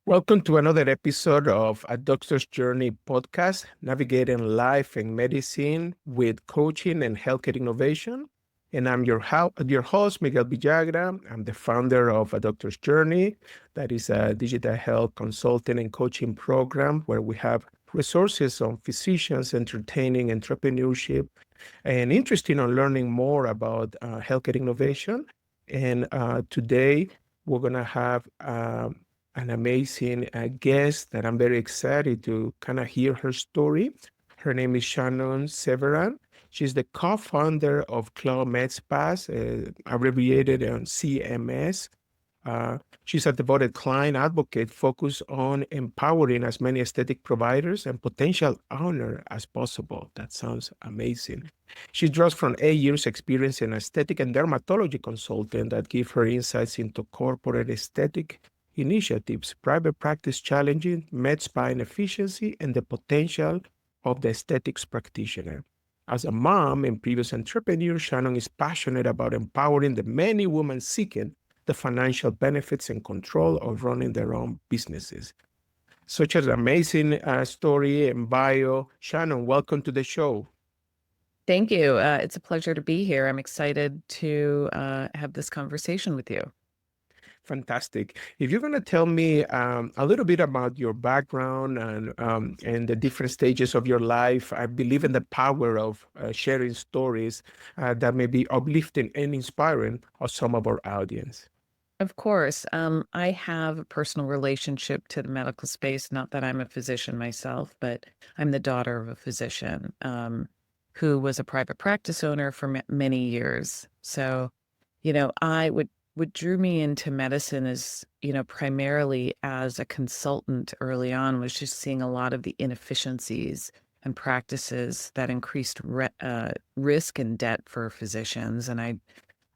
Welcome to another episode of A Doctor's Journey podcast, navigating life and medicine with coaching and healthcare innovation. And I'm your host, Miguel Villagra. I'm the founder of A Doctor's Journey. That is a digital health consulting and coaching program where we have resources on physicians, entertaining, entrepreneurship, and interested on learning more about healthcare innovation. And today we're going to have an amazing guest that I'm very excited to kind of hear her story. Her name is Shannon Seeberan. She's the co-founder of CloudMedSpas, abbreviated on CMS. She's a devoted client advocate focused on empowering as many aesthetic providers and potential owner as possible. That sounds amazing. She draws from 8 years experience in aesthetic and dermatology consultant that give her insights into corporate aesthetic initiatives, private practice challenging, med spa inefficiency, and the potential of the aesthetics practitioner. As a mom and previous entrepreneur, Shannon is passionate about empowering the many women seeking the financial benefits and control of running their own businesses. Such an amazing story and bio. Shannon, welcome to the show. Thank you. It's a pleasure to be here. I'm excited to have this conversation with you. Fantastic. If you're going to tell me a little bit about your background and the different stages of your life, I believe in the power of sharing stories that may be uplifting and inspiring of some of our audience. Of course, I have a personal relationship to the medical space. Not that I'm a physician myself, but I'm the daughter of a physician who was a private practice owner for many years. So, what drew me into medicine is, primarily as a consultant early on was just seeing a lot of the inefficiencies and practices that increased risk and debt for physicians. And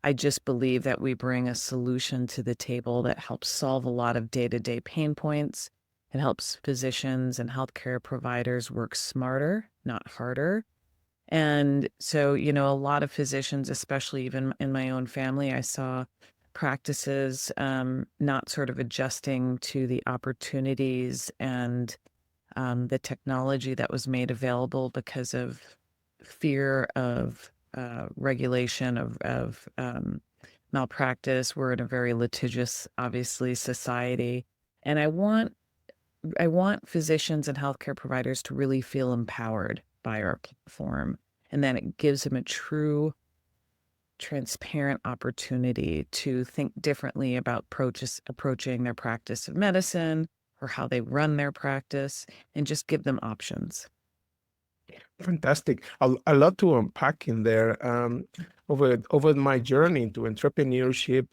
I just believe that we bring a solution to the table that helps solve a lot of day-to-day pain points. It helps physicians and healthcare providers work smarter, not harder. And so, a lot of physicians, especially even in my own family, I saw practices not sort of adjusting to the opportunities and the technology that was made available because of fear of regulation of malpractice. We're in a very litigious, obviously, society. And I want physicians and healthcare providers to really feel empowered by our platform, and then it gives them a true transparent opportunity to think differently about approaching their practice of medicine or how they run their practice, and just give them options. Fantastic. A lot to unpack in there. Over my journey into entrepreneurship,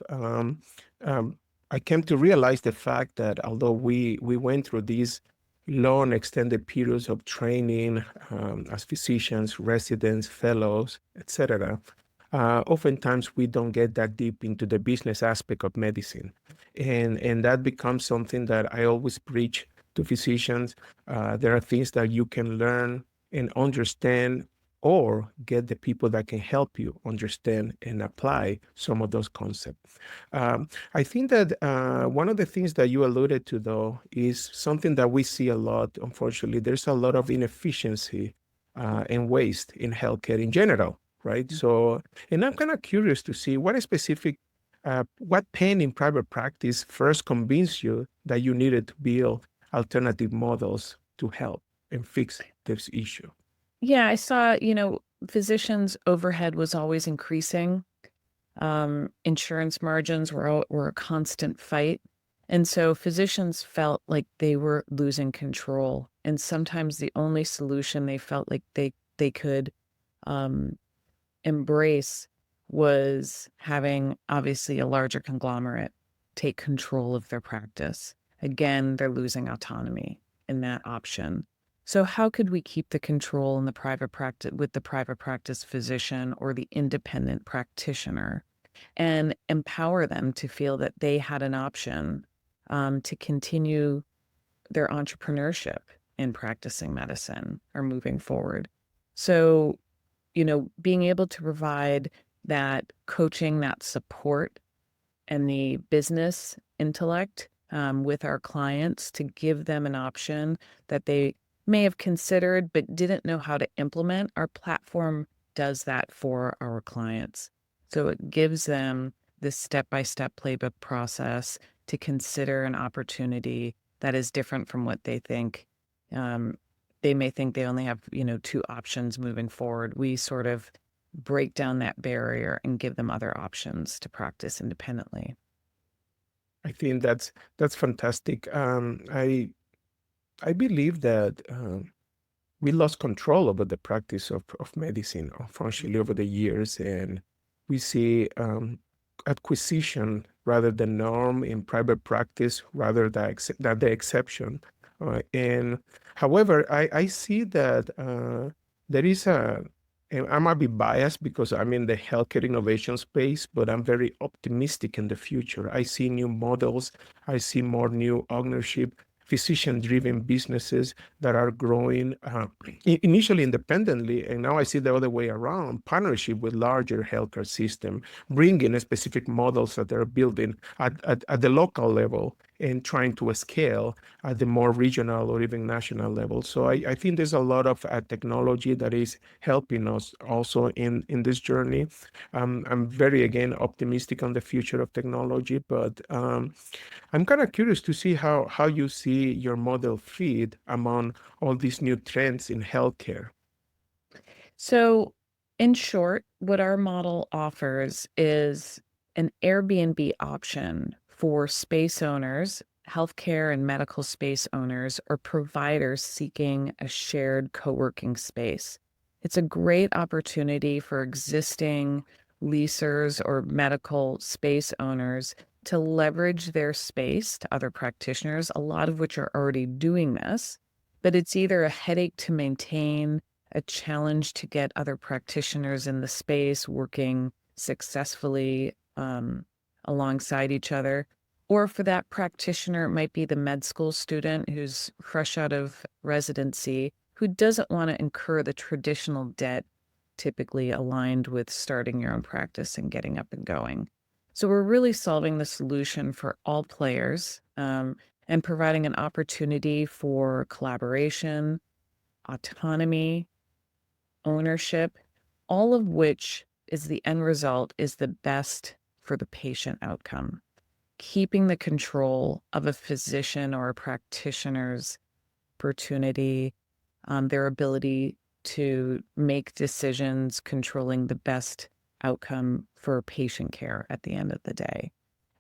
I came to realize the fact that although we went through these long extended periods of training as physicians, residents, fellows, etc., oftentimes we don't get that deep into the business aspect of medicine. And that becomes something that I always preach to physicians. There are things that you can learn and understand, or get the people that can help you understand and apply some of those concepts. I think that one of the things that you alluded to, though, is something that we see a lot. Unfortunately, there's a lot of inefficiency and waste in healthcare in general, right? So, and I'm kind of curious to see what pain in private practice first convinced you that you needed to build alternative models to help and fix this issue? Yeah, I saw, physicians' overhead was always increasing. Insurance margins were a constant fight. And so physicians felt like they were losing control. And sometimes the only solution they felt like they could embrace was having, obviously, a larger conglomerate take control of their practice. Again, they're losing autonomy in that option. So how could we keep the control in the private practice with the private practice physician or the independent practitioner, and empower them to feel that they had an option to continue their entrepreneurship in practicing medicine or moving forward? So, being able to provide that coaching, that support, and the business intellect with our clients to give them an option that they may have considered but didn't know how to implement. Our platform does that for our clients. So it gives them this step-by-step playbook process to consider an opportunity that is different from what they think. They may think they only have, two options moving forward. We sort of break down that barrier and give them other options to practice independently. I think that's fantastic. I believe that we lost control over the practice of medicine, unfortunately, over the years, and we see acquisition rather than norm in private practice, rather than the exception. And however, I see that there is and I might be biased because I'm in the healthcare innovation space, but I'm very optimistic in the future. I see new models. I see more new ownership, physician-driven businesses that are growing initially independently, and now I see the other way around, partnership with larger healthcare system, bringing specific models that they're building at the local level and trying to scale at the more regional or even national level. So I think there's a lot of technology that is helping us also in this journey. I'm very, again, optimistic on the future of technology, but I'm kind of curious to see how you see your model fit among all these new trends in healthcare. So, in short, what our model offers is an Airbnb option for space owners, healthcare and medical space owners, or providers seeking a shared co working space. It's a great opportunity for existing leasers or medical space owners to leverage their space to other practitioners, a lot of which are already doing this. But it's either a headache to maintain, a challenge to get other practitioners in the space working successfully alongside each other. Or for that practitioner, it might be the med school student who's fresh out of residency who doesn't want to incur the traditional debt typically aligned with starting your own practice and getting up and going. So we're really solving the solution for all players and providing an opportunity for collaboration, autonomy, ownership, all of which is the end result is the best for the patient outcome. Keeping the control of a physician or a practitioner's opportunity, their ability to make decisions, controlling the best outcome for patient care at the end of the day,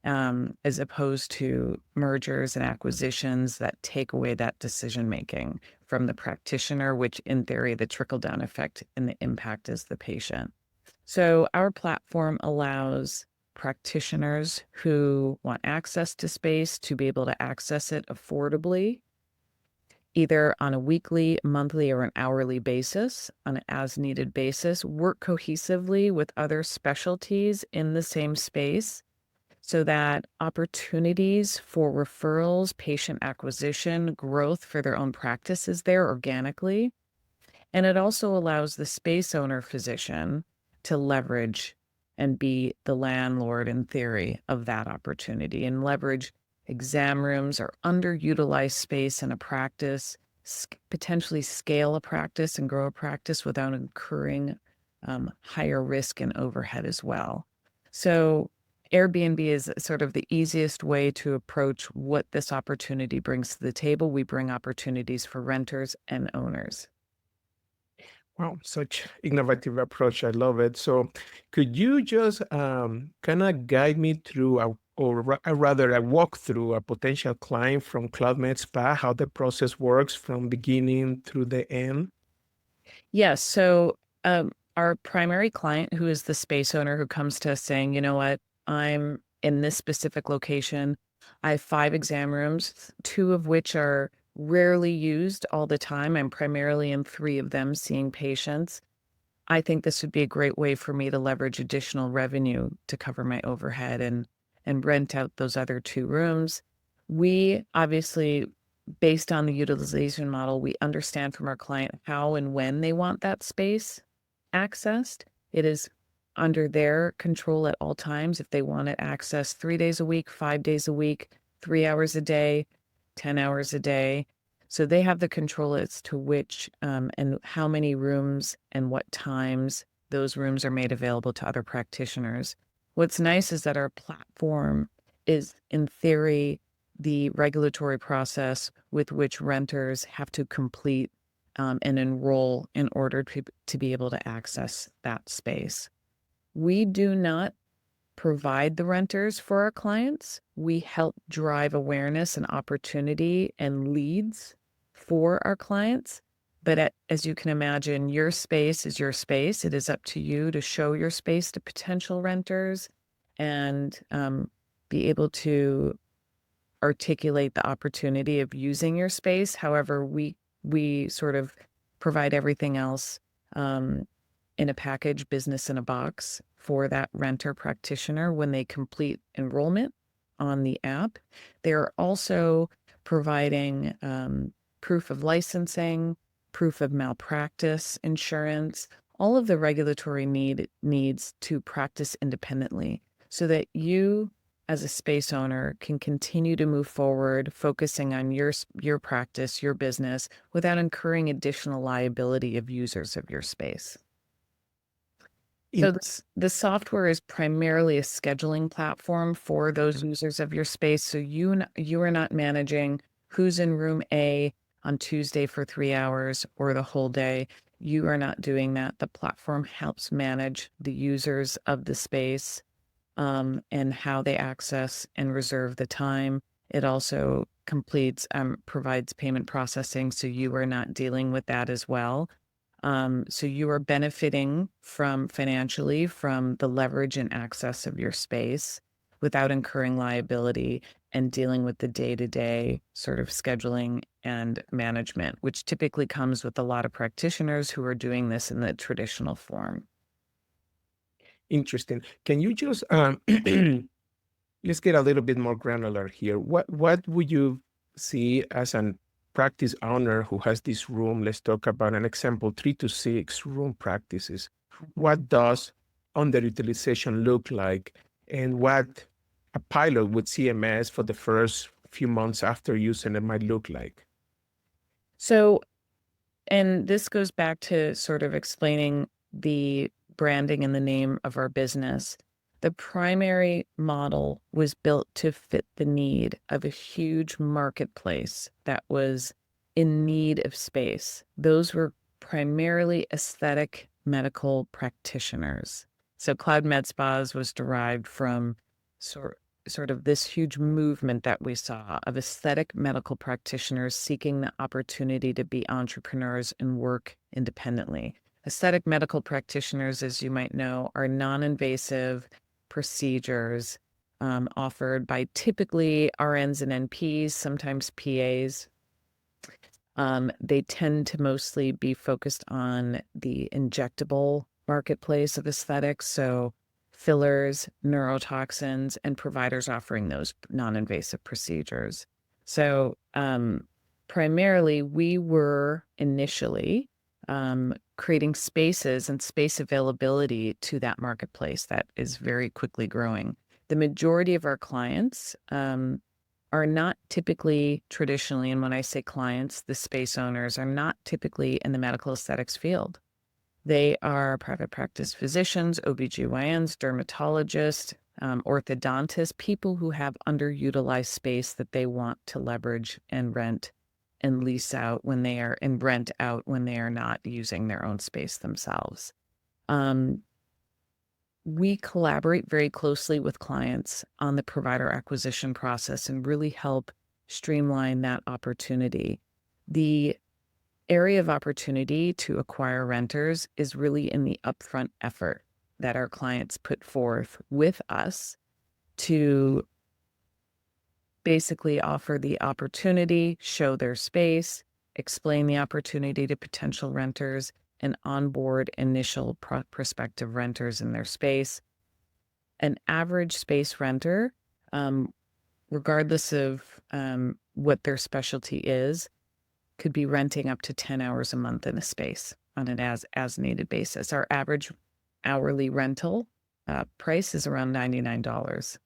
as opposed to mergers and acquisitions that take away that decision making from the practitioner, which in theory, the trickle down effect and the impact is the patient. So our platform allows practitioners who want access to space to be able to access it affordably, either on a weekly, monthly, or an hourly basis, on an as needed basis, work cohesively with other specialties in the same space so that opportunities for referrals, patient acquisition, growth for their own practice is there organically. And it also allows the space owner physician to leverage and be the landlord in theory of that opportunity and leverage exam rooms or underutilized space in a practice, potentially scale a practice and grow a practice without incurring higher risk and overhead as well. So Airbnb is sort of the easiest way to approach what this opportunity brings to the table. We bring opportunities for renters and owners. Wow, such innovative approach. I love it. So could you just kind of guide me through rather a walk through a potential client from CloudMedSpa, how the process works from beginning through the end? Yes. So our primary client, who is the space owner who comes to us saying, you know what, I'm in this specific location. I have 5 exam rooms, 2 of which are rarely used all the time. I'm primarily in 3 of them seeing patients. I think this would be a great way for me to leverage additional revenue to cover my overhead and rent out those other 2 rooms. We obviously, based on the utilization model, we understand from our client how and when they want that space accessed. It is under their control at all times if they want it accessed 3 days a week, 5 days a week, 3 hours a day, 10 hours a day. So they have the control as to which and how many rooms and what times those rooms are made available to other practitioners. What's nice is that our platform is, in theory, the regulatory process with which renters have to complete and enroll in order to be able to access that space. We do not provide the renters for our clients. We help drive awareness and opportunity and leads for our clients. But as you can imagine, your space is your space. It is up to you to show your space to potential renters and be able to articulate the opportunity of using your space. However, we sort of provide everything else in a package, business in a box, for that renter practitioner when they complete enrollment on the app. They're also providing proof of licensing, proof of malpractice insurance, all of the regulatory needs to practice independently so that you as a space owner can continue to move forward, focusing on your practice, your business, without incurring additional liability of users of your space. So the software is primarily a scheduling platform for those users of your space. So you are not managing who's in room A on Tuesday for 3 hours or the whole day. You are not doing that. The platform helps manage the users of the space and how they access and reserve the time. It also provides payment processing, so you are not dealing with that as well. So you are benefiting financially from the leverage and access of your space without incurring liability and dealing with the day-to-day sort of scheduling and management, which typically comes with a lot of practitioners who are doing this in the traditional form. Interesting. Can you just let's get a little bit more granular here. What would you see as an practice owner who has this room? Let's talk about an example, 3 to 6 room practices. What does underutilization look like, and what a pilot with CMS for the first few months after using it might look like? So, and this goes back to sort of explaining the branding and the name of our business. The primary model was built to fit the need of a huge marketplace that was in need of space. Those were primarily aesthetic medical practitioners. So CloudMedSpas was derived from sort of this huge movement that we saw of aesthetic medical practitioners seeking the opportunity to be entrepreneurs and work independently. Aesthetic medical practitioners, as you might know, are non-invasive procedures offered by typically RNs and NPs, sometimes PAs. They tend to mostly be focused on the injectable marketplace of aesthetics, so fillers, neurotoxins, and providers offering those non-invasive procedures. So primarily, we were initially creating spaces and space availability to that marketplace that is very quickly growing. The majority of our clients are not typically traditionally, and when I say clients, the space owners are not typically in the medical aesthetics field. They are private practice physicians, OBGYNs, dermatologists, orthodontists, people who have underutilized space that they want to leverage and rent and lease out when they are, and rent out when they are not using their own space themselves. We collaborate very closely with clients on the provider acquisition process and really help streamline that opportunity. The area of opportunity to acquire renters is really in the upfront effort that our clients put forth with us to basically offer the opportunity, show their space, explain the opportunity to potential renters, and onboard initial prospective renters in their space. An average space renter, regardless of what their specialty is, could be renting up to 10 hours a month in a space on an as needed basis. Our average hourly rental price is around $99.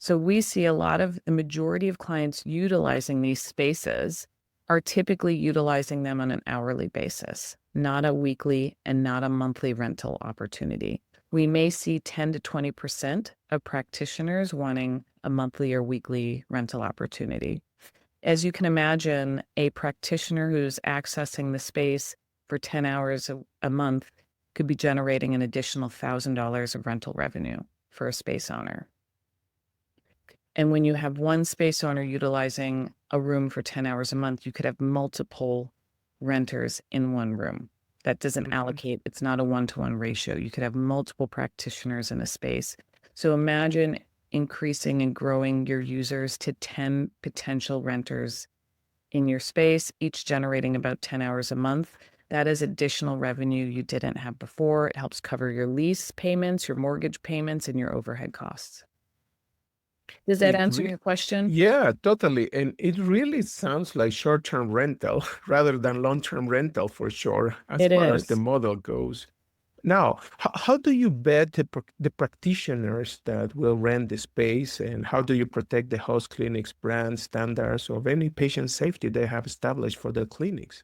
So we see the majority of clients utilizing these spaces are typically utilizing them on an hourly basis, not a weekly and not a monthly rental opportunity. We may see 10 to 20% of practitioners wanting a monthly or weekly rental opportunity. As you can imagine, a practitioner who's accessing the space for 10 hours a month could be generating an additional $1,000 of rental revenue for a space owner. And when you have one space owner utilizing a room for 10 hours a month, you could have multiple renters in one room. That doesn't allocate, it's not a one-to-one ratio. You could have multiple practitioners in a space. So imagine increasing and growing your users to 10 potential renters in your space, each generating about 10 hours a month. That is additional revenue you didn't have before. It helps cover your lease payments, your mortgage payments, and your overhead costs. Does that answer your question? Yeah, totally. And it really sounds like short-term rental rather than long-term rental for sure, as It far as the is. model goes. Now, how do you vet the practitioners that will rent the space, and how do you protect the host clinic's brand standards of any patient safety they have established for their clinics?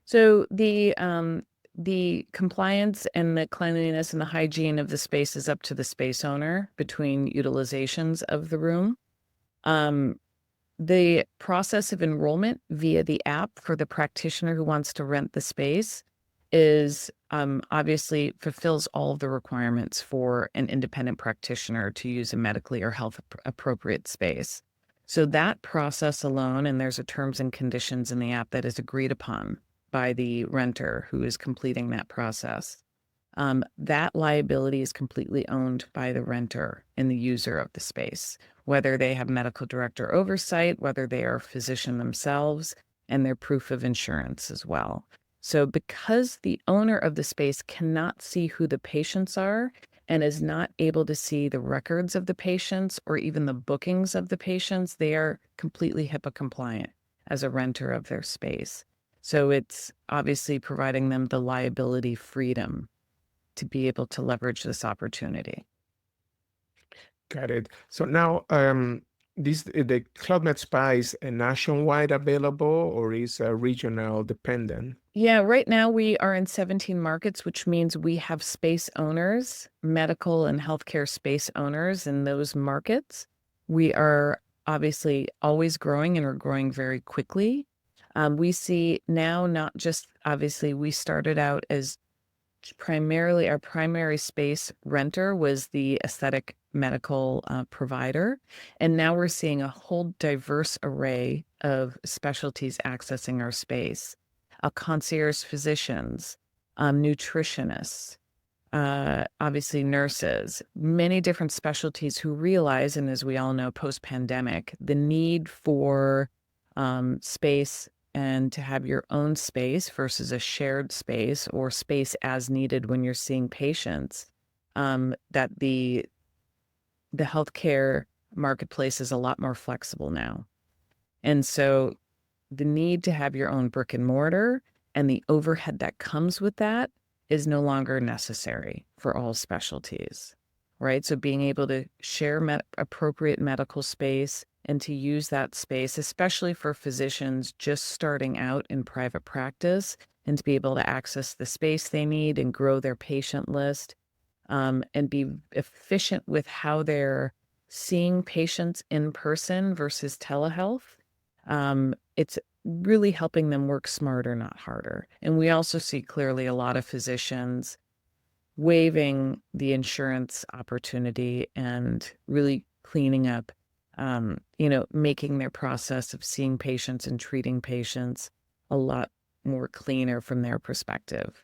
So the compliance and the cleanliness and the hygiene of the space is up to the space owner between utilizations of the room. The process of enrollment via the app for the practitioner who wants to rent the space is obviously fulfills all of the requirements for an independent practitioner to use a medically or health appropriate space. So that process alone, and there's a terms and conditions in the app that is agreed upon by the renter who is completing that process. That liability is completely owned by the renter and the user of the space, whether they have medical director oversight, whether they are a physician themselves, and their proof of insurance as well. So because the owner of the space cannot see who the patients are and is not able to see the records of the patients or even the bookings of the patients, they are completely HIPAA compliant as a renter of their space. So it's obviously providing them the liability freedom to be able to leverage this opportunity. Got it. So now, the CloudMedSpa is nationwide available or is regional dependent? Yeah, right now we are in 17 markets, which means we have space owners, medical and healthcare space owners in those markets. We are obviously always growing and we're growing very quickly. We see now not just obviously we started out as primarily our primary space renter was the aesthetic medical provider. And now we're seeing a whole diverse array of specialties accessing our space. Concierge physicians, nutritionists, obviously nurses, many different specialties who realize, and as we all know, post-pandemic, the need for space and to have your own space versus a shared space or space as needed when you're seeing patients, that the healthcare marketplace is a lot more flexible now. And so the need to have your own brick and mortar and the overhead that comes with that is no longer necessary for all specialties, right? So being able to share appropriate medical space and to use that space, especially for physicians just starting out in private practice, and to be able to access the space they need and grow their patient list, and be efficient with how they're seeing patients in person versus telehealth. It's really helping them work smarter, not harder. And we also see clearly a lot of physicians waiving the insurance opportunity and really cleaning up, making their process of seeing patients and treating patients a lot more cleaner from their perspective.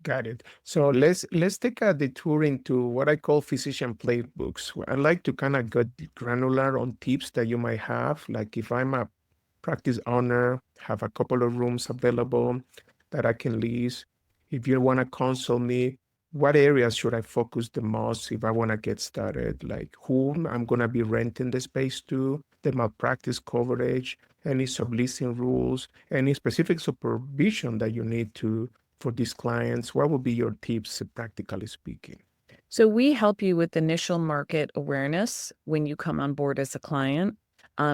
Got it. So let's take a detour into what I call physician playbooks. I like to kind of get granular on tips that you might have. Like if I'm a practice owner, have a couple of rooms available that I can lease. If you want to consult me, what areas should I focus the most if I want to get started? Like whom I'm going to be renting the space to, the malpractice coverage, any subleasing rules, any specific supervision that you need to for these clients. What would be your tips, practically speaking? So we help you with initial market awareness when you come on board as a client,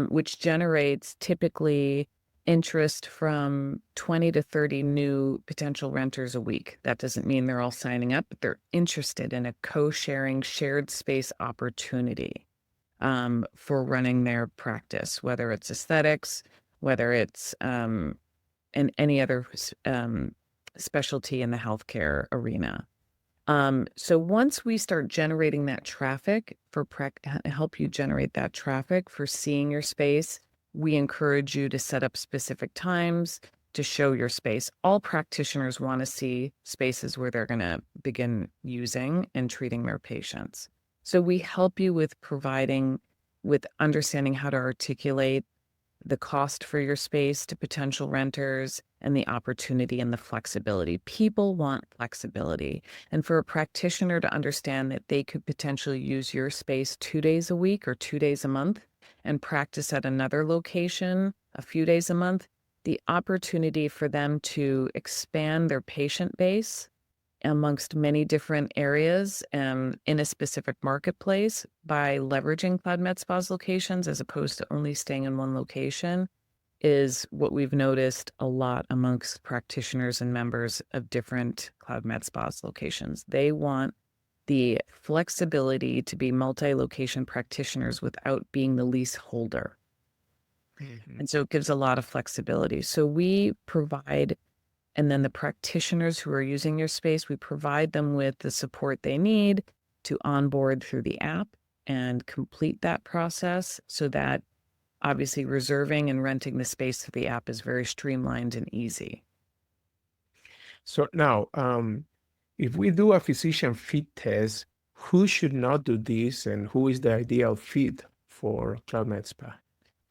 which generates typically interest from 20 to 30 new potential renters a week. That doesn't mean they're all signing up, but they're interested in a co-sharing shared space opportunity for running their practice, whether it's aesthetics, whether it's and any other specialty in the healthcare arena. So once we start generating that traffic help you generate that traffic for seeing your space, we encourage you to set up specific times to show your space. All practitioners want to see spaces where they're going to begin using and treating their patients. So we help you with understanding how to articulate the cost for your space to potential renters and the opportunity and the flexibility. People want flexibility. And for a practitioner to understand that they could potentially use your space 2 days a week or 2 days a month and practice at another location a few days a month, the opportunity for them to expand their patient base amongst many different areas in a specific marketplace by leveraging CloudMedSpas locations as opposed to only staying in one location is what we've noticed a lot amongst practitioners and members of different CloudMedSpas locations. They want the flexibility to be multi-location practitioners without being the leaseholder. And so it gives a lot of flexibility. So we provide, and then the practitioners who are using your space, we provide them with the support they need to onboard through the app and complete that process so that obviously reserving and renting the space through the app is very streamlined and easy. So now, if we do a physician fit test, who should not do this and who is the ideal fit for CloudMedSpa?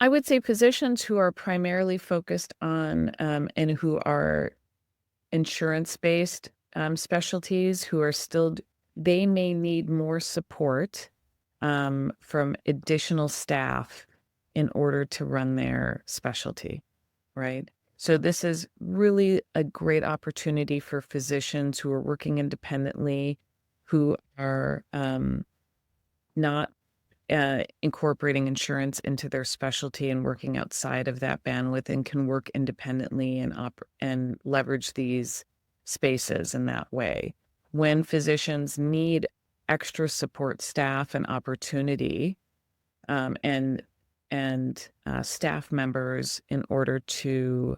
I would say physicians who are primarily focused on and who are insurance-based specialties who are still, they may need more support from additional staff in order to run their specialty, right? So this is really a great opportunity for physicians who are working independently, who are not incorporating insurance into their specialty and working outside of that bandwidth and can work independently and leverage these spaces in that way. When physicians need extra support staff and opportunity and staff members in order to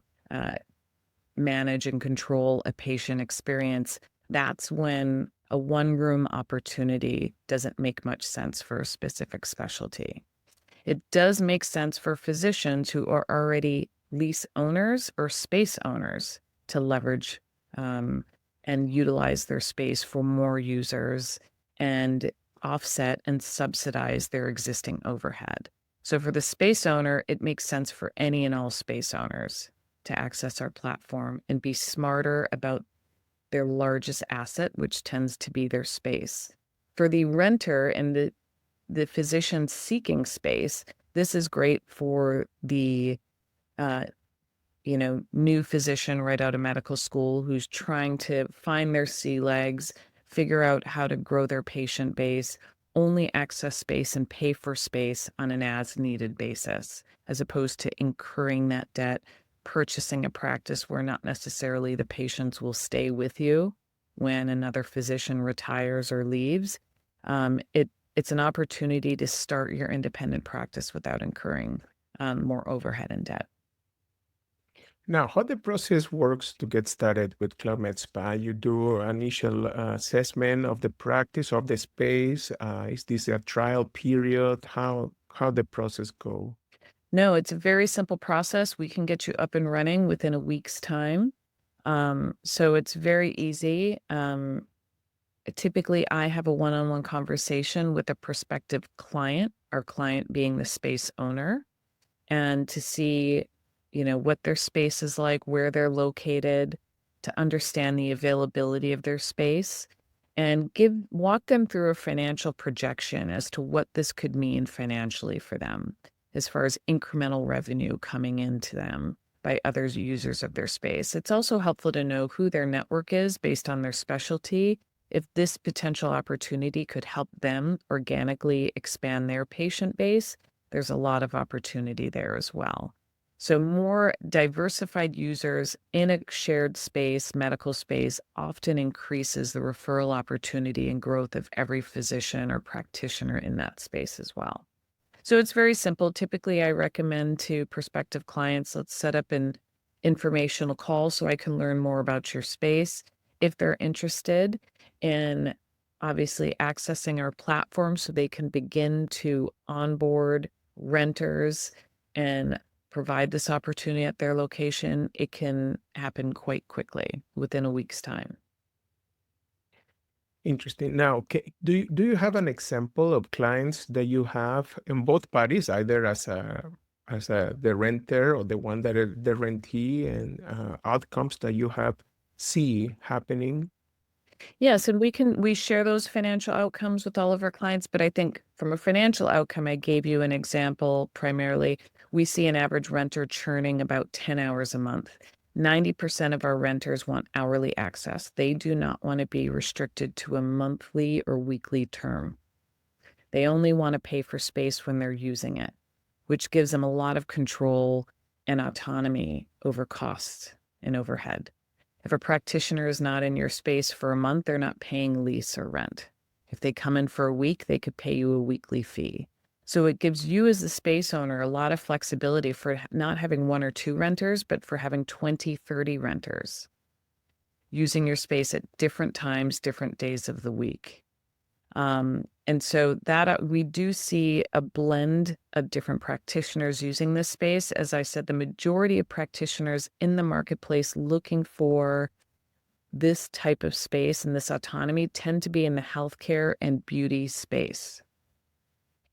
manage and control a patient experience, that's when a one-room opportunity doesn't make much sense for a specific specialty. It does make sense for physicians who are already lease owners or space owners to leverage and utilize their space for more users and offset and subsidize their existing overhead. So for the space owner, it makes sense for any and all space owners to access our platform and be smarter about their largest asset, which tends to be their space. For the renter and the physician seeking space, this is great for the new physician right out of medical school who's trying to find their sea legs, figure out how to grow their patient base, only access space and pay for space on an as-needed basis, as opposed to incurring that debt, purchasing a practice where not necessarily the patients will stay with you when another physician retires or leaves. It's an opportunity to start your independent practice without incurring more overhead and debt. Now, how the process works to get started with CloudMedSpa? You do initial assessment of the practice of the space. Is this a trial period? How the process go? No, it's a very simple process. We can get you up and running within a week's time. So it's very easy. Typically, I have a one-on-one conversation with a prospective client, our client being the space owner, and to see, what their space is like, where they're located, to understand the availability of their space, and walk them through a financial projection as to what this could mean financially for them, as far as incremental revenue coming into them by other users of their space. It's also helpful to know who their network is based on their specialty. if this potential opportunity could help them organically expand their patient base, there's a lot of opportunity there as well. So more diversified users in a shared space, medical space, often increases the referral opportunity and growth of every physician or practitioner in that space as well. So it's very simple. Typically, I recommend to prospective clients, let's set up an informational call so I can learn more about your space. If they're interested in obviously accessing our platform so they can begin to onboard renters and provide this opportunity at their location, it can happen quite quickly within a week's time. Interesting. Now, do you have an example of clients that you have in both parties, either as the renter or the one that is the rentee, and outcomes that you have see happening? Yes, and we share those financial outcomes with all of our clients, but I think from a financial outcome, I gave you an example primarily. We see an average renter churning about 10 hours a month. 90% of our renters want hourly access. They do not want to be restricted to a monthly or weekly term. They only want to pay for space when they're using it, which gives them a lot of control and autonomy over costs and overhead. If a practitioner is not in your space for a month, they're not paying lease or rent. If they come in for a week, they could pay you a weekly fee. So it gives you as the space owner a lot of flexibility for not having one or two renters, but for having 20, 30 renters using your space at different times, different days of the week. And so that we do see a blend of different practitioners using this space. As I said, the majority of practitioners in the marketplace looking for this type of space and this autonomy tend to be in the healthcare and beauty space,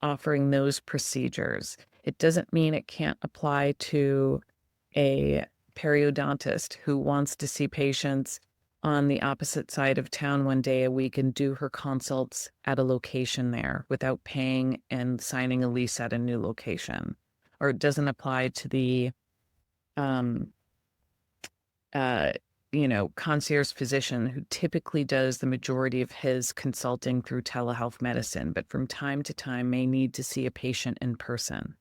offering those procedures. It doesn't mean it can't apply to a periodontist who wants to see patients on the opposite side of town one day a week and do her consults at a location there without paying and signing a lease at a new location. Or it doesn't apply to the concierge physician who typically does the majority of his consulting through telehealth medicine, but from time to time may need to see a patient in person.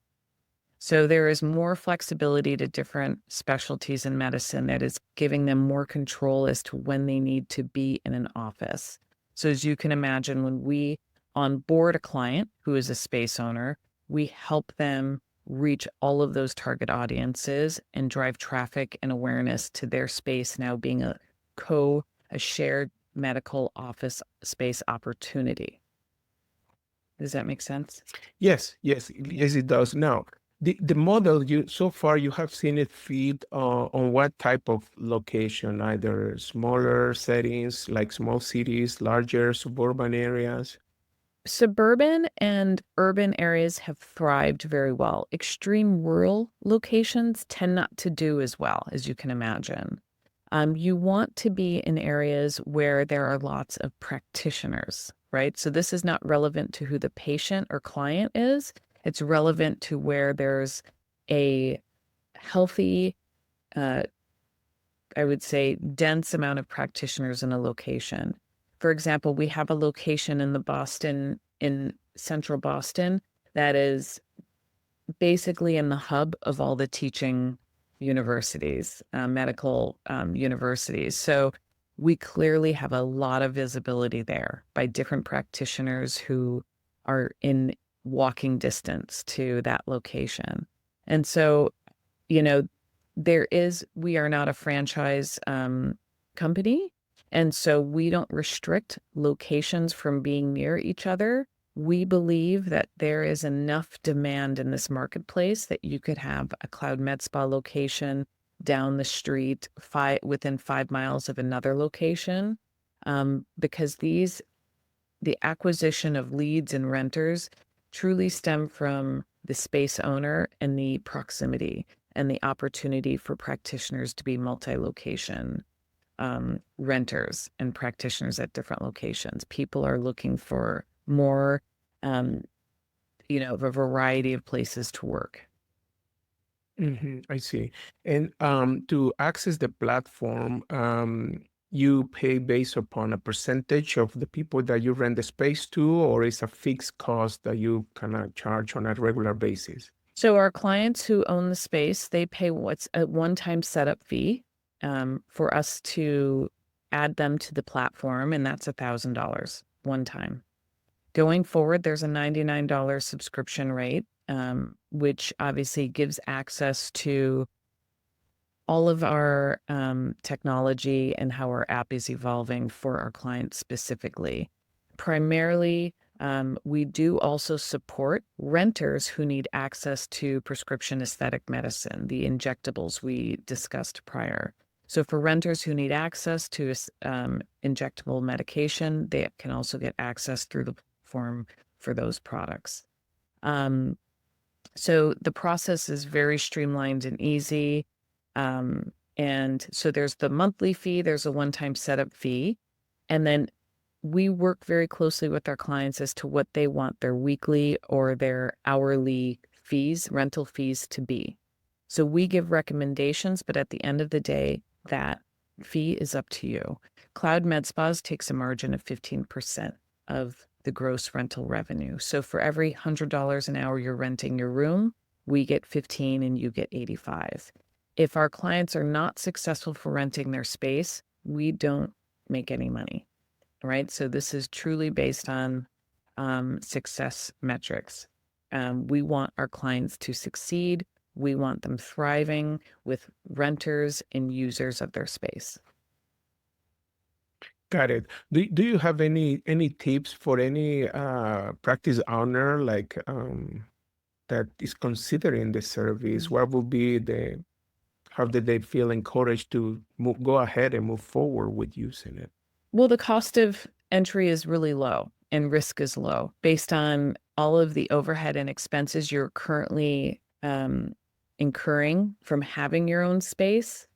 So there is more flexibility to different specialties in medicine that is giving them more control as to when they need to be in an office. So as you can imagine, when we onboard a client who is a space owner, we help them reach all of those target audiences and drive traffic and awareness to their space now being a shared medical office space opportunity. Does that make sense? Yes, it does. Now, the model so far you have seen it feed on what type of location, either smaller settings like small cities, larger suburban areas? Suburban and urban areas have thrived very well. Extreme rural locations tend not to do as well, as you can imagine. You want to be in areas where there are lots of practitioners, right? So this is not relevant to who the patient or client is. It's relevant to where there's a healthy, I would say, dense amount of practitioners in a location. For example, we have a location in central Boston, that is basically in the hub of all the teaching universities, medical universities. So we clearly have a lot of visibility there by different practitioners who are in walking distance to that location. And so, we are not a franchise company. And so we don't restrict locations from being near each other. We believe that there is enough demand in this marketplace that you could have a CloudMedSpa location down the street within 5 miles of another location, because the acquisition of leads and renters truly stem from the space owner and the proximity and the opportunity for practitioners to be multi-location renters and practitioners at different locations. People are looking for more, of a variety of places to work. I see. And to access the platform, you pay based upon a percentage of the people that you rent the space to, or is a fixed cost that you kind of charge on a regular basis? So our clients who own the space, they pay what's a one-time setup fee for us to add them to the platform, and that's $1,000 one time. Going forward, there's a $99 subscription rate, which obviously gives access to all of our technology and how our app is evolving for our clients specifically. Primarily, we do also support renters who need access to prescription aesthetic medicine, the injectables we discussed prior. So for renters who need access to injectable medication, they can also get access through the platform for those products. So the process is very streamlined and easy. And so there's the monthly fee, there's a one-time setup fee, and then we work very closely with our clients as to what they want their weekly or their hourly fees, rental fees to be. So we give recommendations, but at the end of the day, that fee is up to you. CloudMedSpas takes a margin of 15% of the gross rental revenue. So for every $100 an hour you're renting your room, we get 15 and you get 85. If our clients are not successful for renting their space, we don't make any money, right? So this is truly based on success metrics. We want our clients to succeed. We want them thriving with renters and users of their space. Got it. Do you have any tips for any practice owner like that is considering the service? What would be the how did they feel encouraged to go ahead and move forward with using it? Well, the cost of entry is really low and risk is low based on all of the overhead and expenses you're currently incurring from having your own space.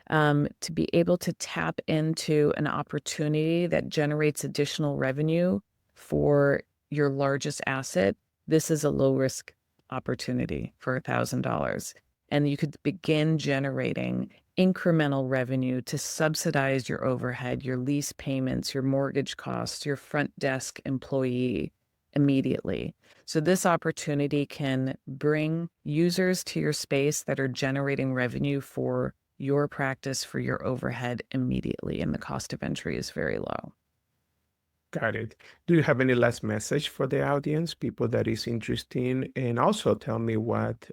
To be able to tap into an opportunity that generates additional revenue for your largest asset, this is a low risk opportunity for $1,000. And you could begin generating incremental revenue to subsidize your overhead, your lease payments, your mortgage costs, your front desk employee immediately. So this opportunity can bring users to your space that are generating revenue for your practice, for your overhead immediately, and the cost of entry is very low. Got it. Do you have any last message for the audience, people that is interesting? And also tell me what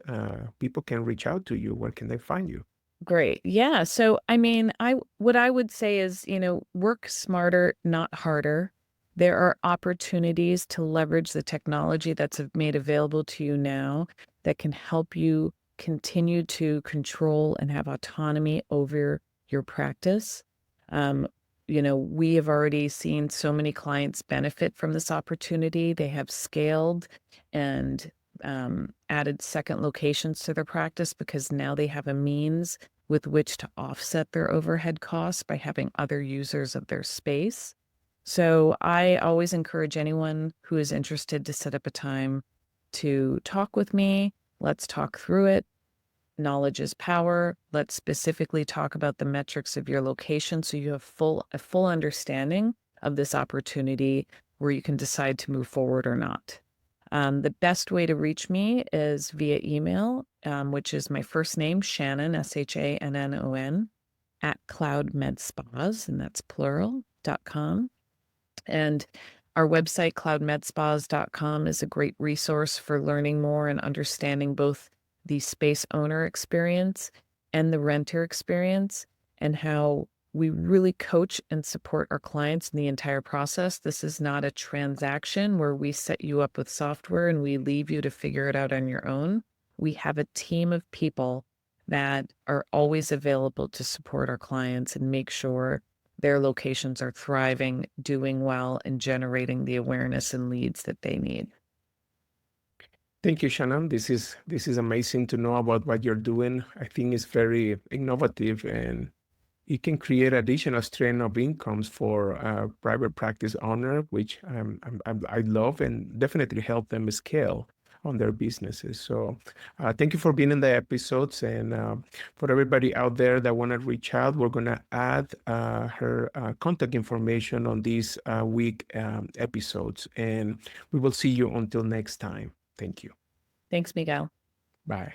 people can reach out to you. Where can they find you? Great. Yeah. So, I mean, what I would say is, work smarter, not harder. There are opportunities to leverage the technology that's made available to you now that can help you continue to control and have autonomy over your practice. We have already seen so many clients benefit from this opportunity. They have scaled and added second locations to their practice because now they have a means with which to offset their overhead costs by having other users of their space. So I always encourage anyone who is interested to set up a time to talk with me. Let's talk through it. Knowledge is power. Let's specifically talk about the metrics of your location so you have a full understanding of this opportunity where you can decide to move forward or not. The best way to reach me is via email, which is my first name, Shannon, SHANNON, at CloudMedSpas, and that's plural.com. And our website, cloudmedspas.com, is a great resource for learning more and understanding both the space owner experience and the renter experience and how we really coach and support our clients in the entire process. This is not a transaction where we set you up with software and we leave you to figure it out on your own. We have a team of people that are always available to support our clients and make sure their locations are thriving, doing well, and generating the awareness and leads that they need. Thank you, Shannon. This is amazing to know about what you're doing. I think it's very innovative and it can create additional stream of incomes for a private practice owner, which I love and definitely help them scale. on their businesses. So thank you for being in the episodes. And for everybody out there that want to reach out, we're going to add her contact information on these week episodes. And we will see you until next time. Thank you. Thanks, Miguel. Bye.